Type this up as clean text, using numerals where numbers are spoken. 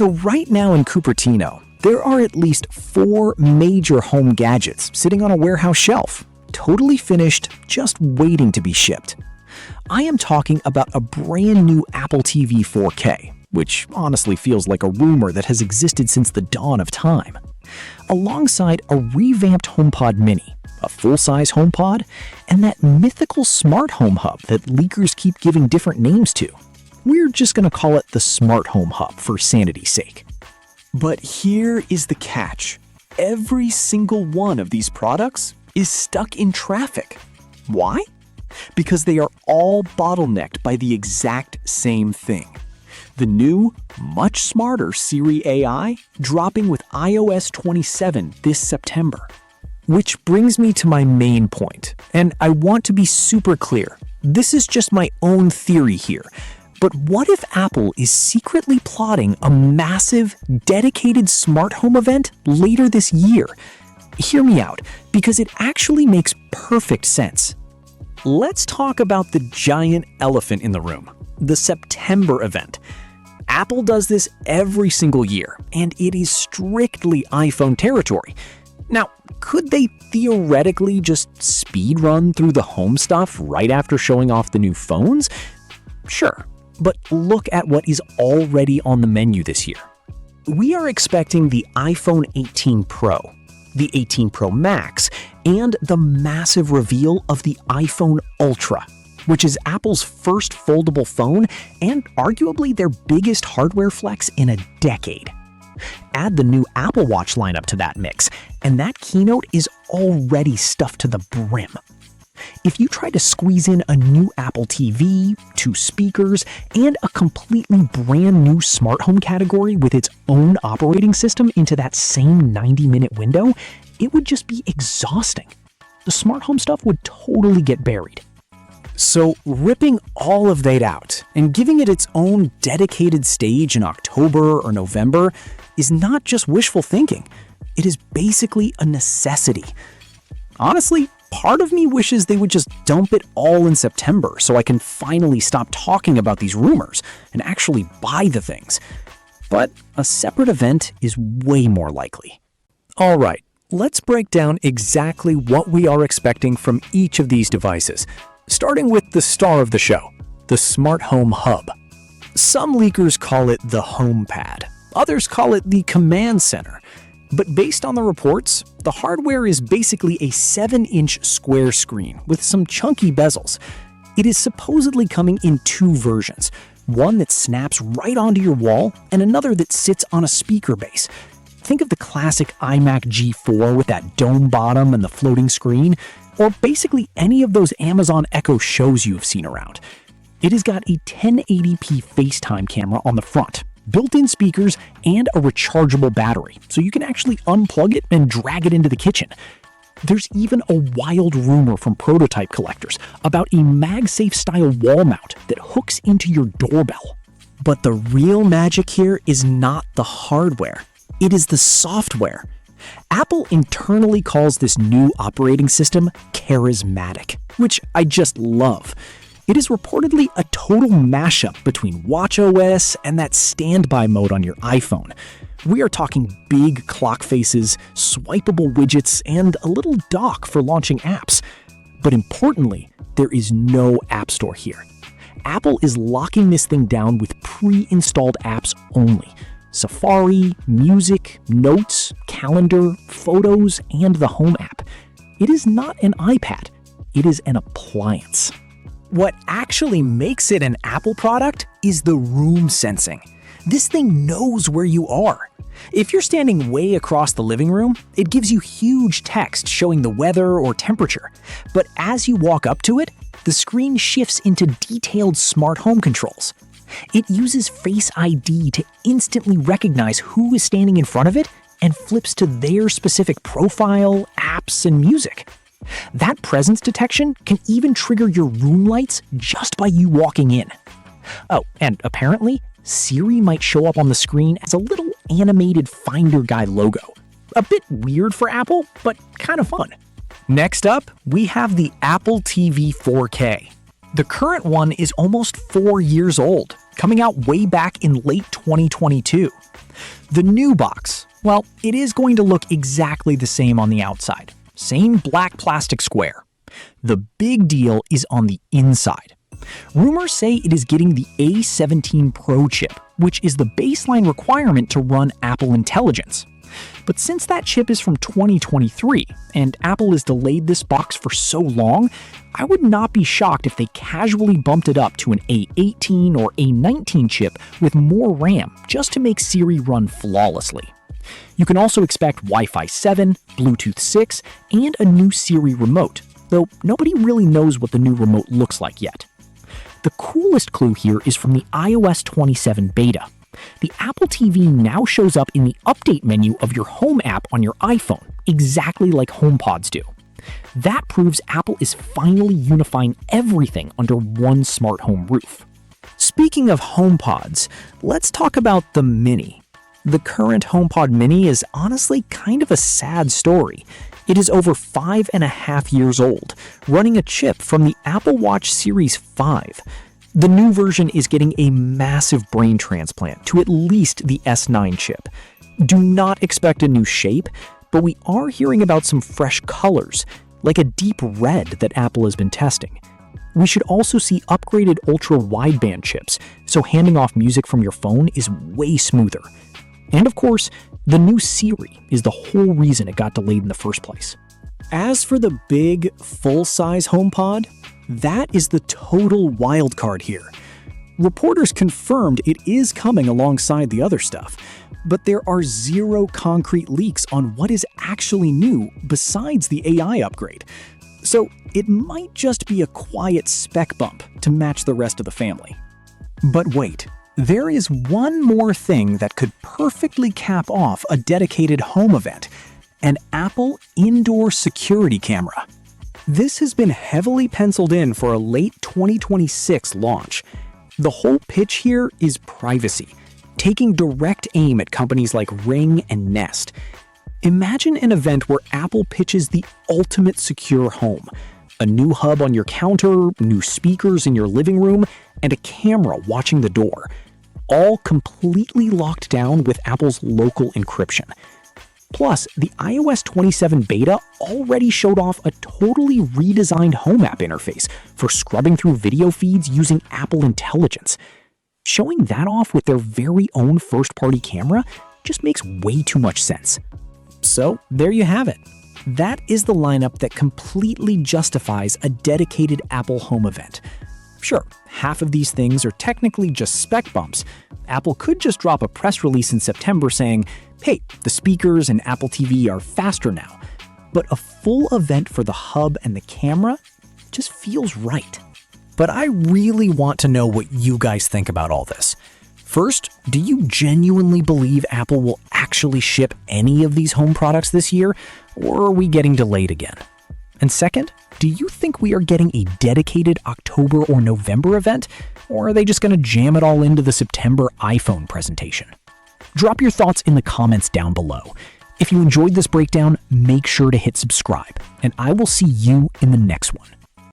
So right now in Cupertino, there are at least 4 major home gadgets sitting on a warehouse shelf, totally finished, just waiting to be shipped. I am talking about a brand new Apple TV 4K, which honestly feels like a rumor that has existed since the dawn of time, alongside a revamped HomePod Mini, a full-size HomePod, and that mythical smart home hub that leakers keep giving different names to. We're just going to call it the Smart Home Hub for sanity's sake. But here is the catch. Every single one of these products is stuck in traffic. Why? Because they are all bottlenecked by the exact same thing. The new, much smarter Siri AI dropping with iOS 27 this September. Which brings me to my main point, and I want to be super clear. This is just my own theory here. But what if Apple is secretly plotting a massive, dedicated smart home event later this year? Hear me out, because it actually makes perfect sense. Let's talk about the giant elephant in the room, the September event. Apple does this every single year, and it is strictly iPhone territory. Now, could they theoretically just speedrun through the home stuff right after showing off the new phones? Sure. But look at what is already on the menu this year. We are expecting the iPhone 18 Pro, the 18 Pro Max, and the massive reveal of the iPhone Ultra, which is Apple's first foldable phone and arguably their biggest hardware flex in a decade. Add the new Apple Watch lineup to that mix, and that keynote is already stuffed to the brim. If you try to squeeze in a new Apple TV, 2 speakers, and a completely brand new smart home category with its own operating system into that same 90-minute window, it would just be exhausting. The smart home stuff would totally get buried. So ripping all of that out and giving it its own dedicated stage in October or November is not just wishful thinking. It is basically a necessity. Honestly, part of me wishes they would just dump it all in September so I can finally stop talking about these rumors and actually buy the things. But a separate event is way more likely. All right, let's break down exactly what we are expecting from each of these devices, starting with the star of the show, the Smart Home Hub. Some leakers call it the HomePad, others call it the Command Center. But based on the reports, the hardware is basically a 7-inch square screen with some chunky bezels. It is supposedly coming in 2 versions, one that snaps right onto your wall and another that sits on a speaker base. Think of the classic iMac G4 with that dome bottom and the floating screen, or basically any of those Amazon Echo shows you've seen around. It has got a 1080p FaceTime camera on the front, built-in speakers, and a rechargeable battery, so you can actually unplug it and drag it into the kitchen. There's even a wild rumor from prototype collectors about a MagSafe-style wall mount that hooks into your doorbell. But the real magic here is not the hardware. It is the software. Apple internally calls this new operating system charismatic, which I just love. It is reportedly a total mashup between watchOS and that standby mode on your iPhone. We are talking big clock faces, swipeable widgets, and a little dock for launching apps. But importantly, there is no App Store here. Apple is locking this thing down with pre-installed apps only. Safari, Music, Notes, Calendar, Photos, and the Home app. It is not an iPad. It is an appliance. What actually makes it an Apple product is the room sensing. This thing knows where you are. If you're standing way across the living room, it gives you huge text showing the weather or temperature. But as you walk up to it, the screen shifts into detailed smart home controls. It uses Face ID to instantly recognize who is standing in front of it and flips to their specific profile, apps, and music. That presence detection can even trigger your room lights just by you walking in. Oh, and apparently, Siri might show up on the screen as a little animated Finder Guy logo. A bit weird for Apple, but kind of fun. Next up, we have the Apple TV 4K. The current one is almost 4 years old, coming out way back in late 2022. The new box, well, it is going to look exactly the same on the outside. Same black plastic square. The big deal is on the inside. Rumors say it is getting the A17 Pro chip, which is the baseline requirement to run Apple Intelligence. But since that chip is from 2023, and Apple has delayed this box for so long, I would not be shocked if they casually bumped it up to an A18 or A19 chip with more RAM just to make Siri run flawlessly. You can also expect Wi-Fi 7, Bluetooth 6, and a new Siri Remote, though nobody really knows what the new remote looks like yet. The coolest clue here is from the iOS 27 beta. The Apple TV now shows up in the update menu of your Home app on your iPhone, exactly like HomePods do. That proves Apple is finally unifying everything under one smart home roof. Speaking of HomePods, let's talk about the Mini. The current HomePod Mini is honestly kind of a sad story. It is over 5.5 years old, running a chip from the Apple Watch Series 5. The new version is getting a massive brain transplant to at least the S9 chip. Do not expect a new shape, but we are hearing about some fresh colors, like a deep red that Apple has been testing. We should also see upgraded Ultra Wideband chips, so handing off music from your phone is way smoother. And of course, the new Siri is the whole reason it got delayed in the first place. As for the big, full-size HomePod, that is the total wildcard here. Reporters confirmed it is coming alongside the other stuff, but there are zero concrete leaks on what is actually new besides the AI upgrade. So it might just be a quiet spec bump to match the rest of the family. But wait. There is one more thing that could perfectly cap off a dedicated home event: an Apple indoor security camera. This has been heavily penciled in for a late 2026 launch. The whole pitch here is privacy, taking direct aim at companies like Ring and Nest. Imagine an event where Apple pitches the ultimate secure home. A new hub on your counter, new speakers in your living room, and a camera watching the door. All completely locked down with Apple's local encryption. Plus, the iOS 27 beta already showed off a totally redesigned Home app interface for scrubbing through video feeds using Apple Intelligence. Showing that off with their very own first-party camera just makes way too much sense. So, there you have it. That is the lineup that completely justifies a dedicated Apple Home event. Sure, half of these things are technically just spec bumps. Apple could just drop a press release in September saying, hey, the speakers and Apple TV are faster now. But a full event for the hub and the camera just feels right. But I really want to know what you guys think about all this. First, do you genuinely believe Apple will actually ship any of these home products this year, or are we getting delayed again? And second, do you think we are getting a dedicated October or November event, or are they just going to jam it all into the September iPhone presentation? Drop your thoughts in the comments down below. If you enjoyed this breakdown, make sure to hit subscribe, and I will see you in the next one.